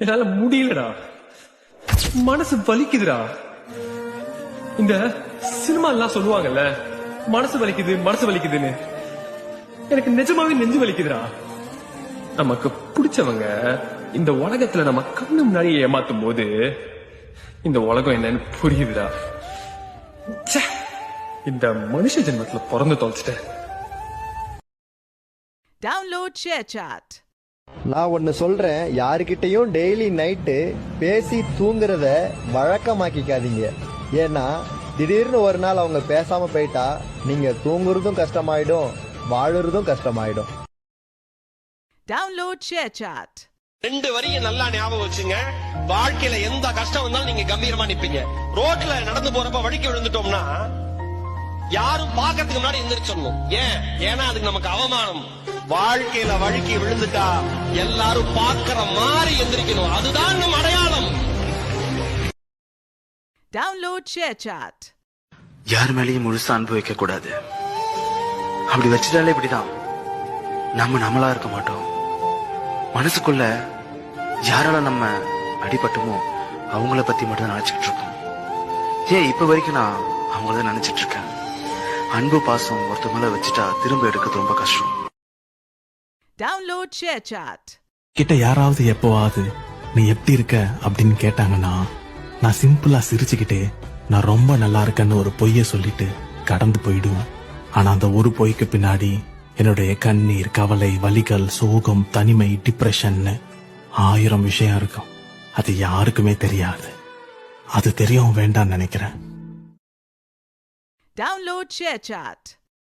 என்னால முடியலடா, மனசு வலிக்குதுடா. இந்த சினிமா எல்லாம் சொல்லுவாங்கல்ல, மனசு வலிக்குது மனசு வலிக்குதுன்னு. எனக்கு நிஜமாவே நெஞ்சு வலிக்குதுடா. நமக்கு பிடிச்சவங்க இந்த உலகத்துல நம்ம கண்ணு முன்னாடி ஏமாத்தும் போது இந்த உலகம் என்னன்னு புரியுதுடா. ச்சே, இந்த மனுஷ ஜென்மத்துல பிறந்து தொலைச்சிட்டேன். Download ShareChat. நான் ஒன்னு சொல்றேன், யாருக்கிட்டையும் டெய்லி நைட்டு பேசி தூங்குறத வழக்கமாக்கிக்காதீங்க. ஏன்னா திடீர்னு ஒரு நாள் அவங்க பேசாம போயிட்டா நீங்க தூங்குறதும் கஷ்டமாயிடும், வாழுறதும் கஷ்டமாயிடும். Download ShareChat. 2 வரியை நல்லா ஞாபகம் வச்சுங்க. வாழ்க்கையில எந்த கஷ்டம் வந்தாலும் நீங்க கம்பீரமா நிப்பீங்க. ரோட்ல நடந்து போறப்ப வழிக்கு விழுந்துட்டோம்னா யாரும் பாக்கிறதுக்கு முன்னாடி எந்திரிச்சிடணும். ஏன்னா அதுக்கு நமக்கு அவமானம். வாழ்க்கையில வழுக்கி விழுந்துட்டா எல்லாரும் பாக்குற மாதிரி எந்திரிக்கணும். அதுதான் நம் அடையாளம். Download ShareChat. யார் மேலேயும் முழுசா அனுபவிக்க கூடாது. அப்படி வச்சுட்டாலே இப்படிதான், நம்ம நம்மளா இருக்க மாட்டோம். மனசுக்குள்ள யாரால நம்ம அடிபட்டோமோ அவங்கள பத்தி மட்டும் நினைச்சுக்கிட்டு இருக்கோம். இப்ப வரைக்கும் நான் அவங்களதான் நினைச்சிட்டு இருக்கேன். அன்பு பாசம் ஒருத்தர் மேல வச்சுட்டா திரும்ப எடுக்கிறது ரொம்ப கஷ்டம். Download ShareChat. கிட்ட யாராவது எப்பவாவது நீ எப்படி இருக்க அப்படின்னு கேட்டாங்கன்னா நான் சிம்பிளா சிரிச்சுக்கிட்டே நான் ரொம்ப நல்லா இருக்கேன்னு ஒரு பொய்ய சொல்லிட்டு கடந்து போயிடுவேன். ஆனா அந்த ஒரு பொய்க்கு பின்னாடி என்னுடைய கண்ணீர், கவலை, வலிகள், சோகம், தனிமை, டிப்ரெஷன் 1000 விஷயம் இருக்கும். அது யாருக்குமே தெரியாது. அது தெரியவும் வேண்டாம்னு நினைக்கிறேன். Download ShareChat.